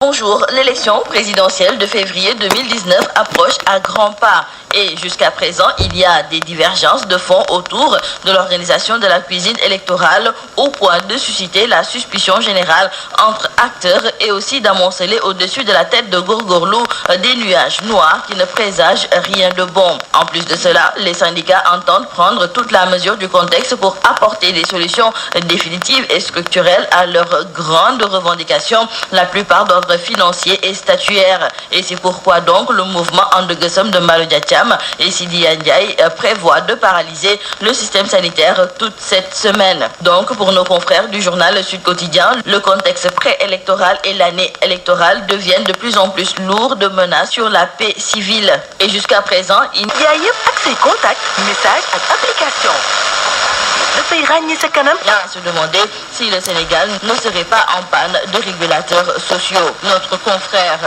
Bonjour, l'élection présidentielle de février 2019 approche à grands pas et jusqu'à présent, il y a des divergences de fond autour de l'organisation de la cuisine électorale au point de susciter la suspicion générale entre acteurs et aussi d'amonceler au-dessus de la tête de Gorgorlou des nuages noirs qui ne présagent rien de bon. En plus de cela, les syndicats entendent prendre toute la mesure du contexte pour apporter des solutions définitives et structurelles à leurs grandes revendications, la plupart d'ordre financier et statuaire. Et c'est pourquoi donc le mouvement Andegesum de Malodiatiam et Sidi Ndiaye prévoit de paralyser le système sanitaire toute cette semaine. Donc pour nos confrères du journal Sud Quotidien, le contexte préélectoral et l'année électorale deviennent de plus en plus lourds de menaces sur la paix civile. Et jusqu'à présent, il y a eu accès contact, message et application. Bien à se demander si le Sénégal ne serait pas en panne de régulateurs sociaux. Notre confrère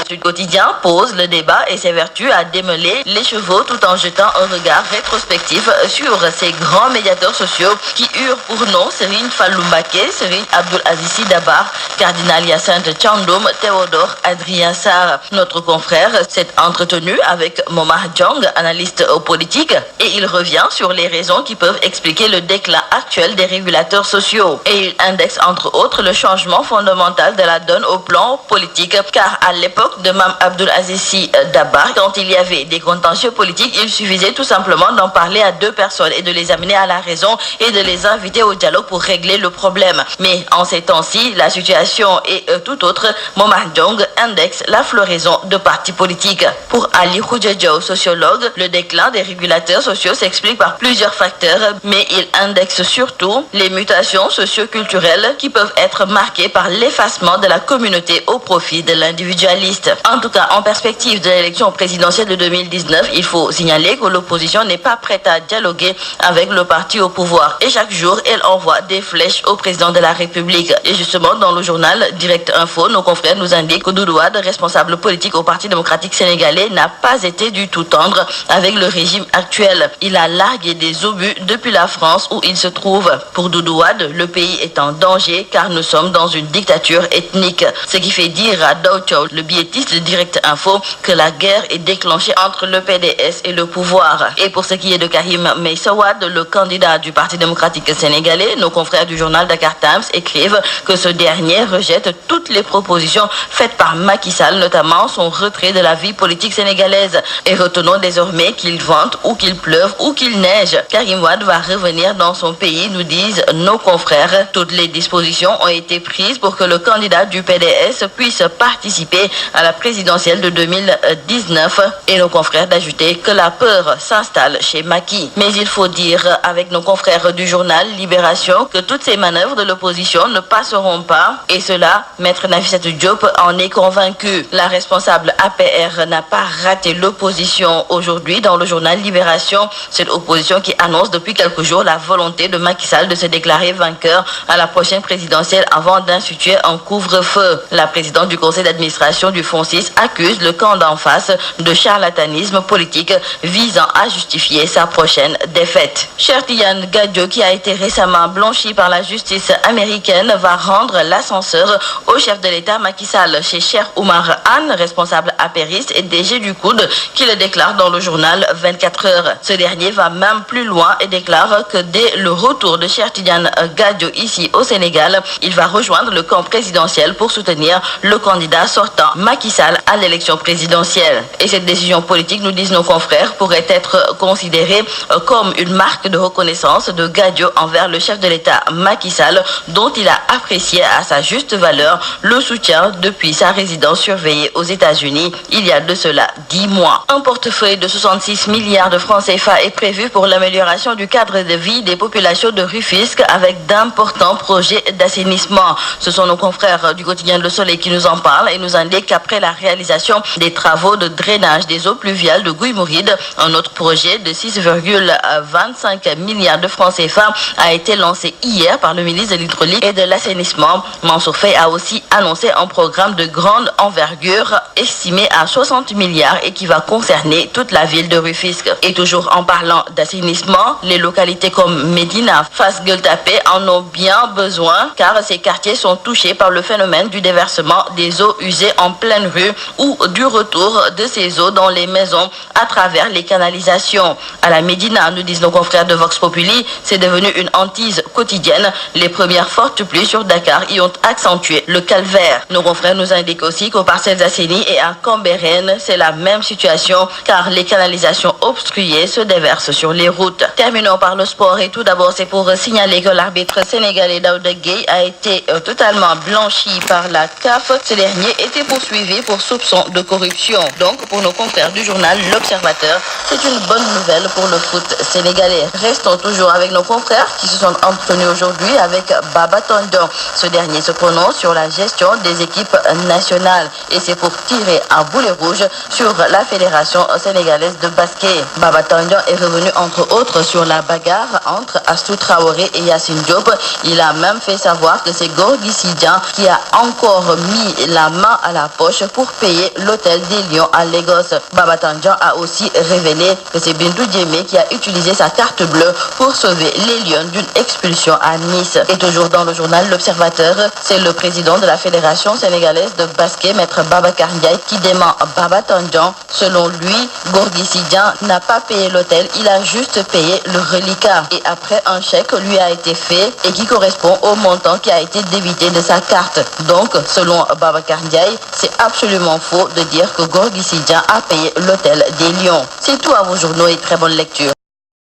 Sud Quotidien pose le débat et s'évertue à démêler les chevaux tout en jetant un regard rétrospectif sur ces grands médiateurs sociaux qui eurent pour nom Serigne Fallou Mbacké, Serigne Abdoul Aziz Sy Dabakh, Cardinal Hyacinthe Thiandoum, Théodore Adrien Sarr. Notre confrère s'est entretenu avec Momar Diong, analyste politique, et il revient sur les raisons qui peuvent expliquer le déclin actuel des régulateurs sociaux. Et il indexe entre autres le changement fondamental de la donne au plan politique, car à l'époque de Mame Abdoul Aziz Sy Dabakh, quand il y avait des contentieux politiques, il suffisait tout simplement d'en parler à deux personnes et de les amener à la raison et de les inviter au dialogue pour régler le problème. Mais en ces temps-ci, la situation est tout autre. Momar Diong indexe la floraison de partis politiques. Pour Ali Khoudia, sociologue, le déclin des régulateurs sociaux s'explique par plusieurs facteurs, mais il indexe surtout les mutations socio-culturelles qui peuvent être marquées par l'effacement de la communauté au profit de l'individualiste. En tout cas, en perspective de l'élection présidentielle de 2019, il faut signaler que l'opposition n'est pas prête à dialoguer avec le parti au pouvoir. Et chaque jour, elle envoie des flèches au président de la République. Et justement, dans le journal Direct Info, nos confrères nous indiquent que Doudou Wade, responsable politique au Parti démocratique sénégalais, n'a pas été du tout tendre avec le régime actuel. Il a largué des obus depuis la France où il se trouve. Pour Doudou Wade, le pays est en danger car nous sommes dans une dictature ethnique. Ce qui fait dire à Daoucho, le billettiste de Direct Info, que la guerre est déclenchée entre le PDS et le pouvoir. Et pour ce qui est de Karim Meïssa Wade, le candidat du Parti démocratique sénégalais, nos confrères du journal Dakar Times écrivent que ce dernier rejette toutes les propositions faites par Macky Sall, notamment son retrait de la vie politique sénégalaise. Et retenons désormais qu'il vente ou qu'il pleuve ou qu'il neige. Karim Wade va revenir dans son pays, nous disent nos confrères. Toutes les dispositions ont été prises pour que le candidat du PDS puisse participer à la présidentielle de 2019. Et nos confrères d'ajouter que la peur s'installe chez Macky. Mais il faut dire avec nos confrères du journal Libération que toutes ces manœuvres de l'opposition ne passeront pas. Et cela, Maître Nafissatou Diop en est convaincu. La responsable APR n'a pas raté l'opposition aujourd'hui dans le journal Libération. Cette opposition qui annonce depuis quelques jours la volonté de Macky Sall de se déclarer vainqueur à la prochaine présidentielle avant d'instituer un couvre-feu. La présidente du conseil d'administration du FONSIS accuse le camp d'en face de charlatanisme politique visant à justifier sa prochaine défaite. Cheikh Tidiane Gadio, qui a été récemment blanchi par la justice américaine, va rendre l'ascenseur au chef de l'État Macky Sall chez Cheikh Oumar Anne, responsable apériste et DG du COUD, qui le déclare dans le journal 24 heures. Ce dernier va même plus loin et déclare que dès le retour de Cheikh Tidiane Gadio ici au Sénégal, il va rejoindre le camp présidentiel pour soutenir le candidat sortant Macky Sall à l'élection présidentielle. Et cette décision politique, nous disent nos confrères, pourrait être considérée comme une marque de reconnaissance de Gadio envers le chef de l'État Macky Sall, dont il a apprécié à sa juste valeur le soutien depuis sa résidence surveillée aux États-Unis il y a de cela 10 mois. Un portefeuille de 66 milliards de francs CFA est prévu pour l'amélioration du cadre de vie des populations de Rufisque avec d'importants projets d'assainissement. Ce sont nos confrères du quotidien Le Soleil qui nous en parlent et nous indiquent qu'après la réalisation des travaux de drainage des eaux pluviales de Guy Mouride, un autre projet de 6,25 milliards de francs CFA a été lancé hier par le ministre de l'Hydraulique et de l'Assainissement. Mansour Faye a aussi annoncé un programme de grande envergure estimé à 60 milliards et qui va concerner toute la ville de Rufisque. Et toujours en parlant d'assainissement, Pourtant, les localités comme Médina, Fass Gueule Tapée en ont bien besoin car ces quartiers sont touchés par le phénomène du déversement des eaux usées en pleine rue ou du retour de ces eaux dans les maisons à travers les canalisations. À la Médina, nous disent nos confrères de Vox Populi, c'est devenu une hantise quotidienne. Les premières fortes pluies sur Dakar y ont accentué le calvaire. Nos confrères nous indiquent aussi qu'aux Parcelles Assainies et à Cambérène, c'est la même situation car les canalisations obstruées se déversent sur les routes. Terminons par le sport et tout d'abord c'est pour signaler que l'arbitre sénégalais Daouda Gueye a été totalement blanchi par la CAF. Ce dernier était poursuivi pour soupçon de corruption. Donc pour nos confrères du journal L'Observateur, c'est une bonne nouvelle pour le foot sénégalais. Restons toujours avec nos confrères qui se sont entretenus aujourd'hui avec Baba Tandian. Ce dernier se prononce sur la gestion des équipes nationales et c'est pour tirer un boulet rouge sur la Fédération sénégalaise de basket. Baba Tandian est revenu entre autres sur la bagarre entre Astou Traoré et Yassine Diop. Il a même fait savoir que c'est Gorgui Sidian qui a encore mis la main à la poche pour payer l'hôtel des Lions à Lagos. Baba Tandian a aussi révélé que c'est Bintou Diémé qui a utilisé sa carte bleue pour sauver les Lions d'une expulsion à Nice. Et toujours dans le journal L'Observateur, c'est le président de la Fédération sénégalaise de basket, Maître Babacar Ndiaye, qui dément Baba Tandian. Selon lui, Gorgui Sidian n'a pas payé l'hôtel, il a juste payé le reliquat. Et après, un chèque lui a été fait et qui correspond au montant qui a été débité de sa carte. Donc, selon Babacar Ndiaye, c'est absolument faux de dire que Gorgui Sidian a payé l'hôtel des Lions. C'est tout à vos journaux et très bonne lecture.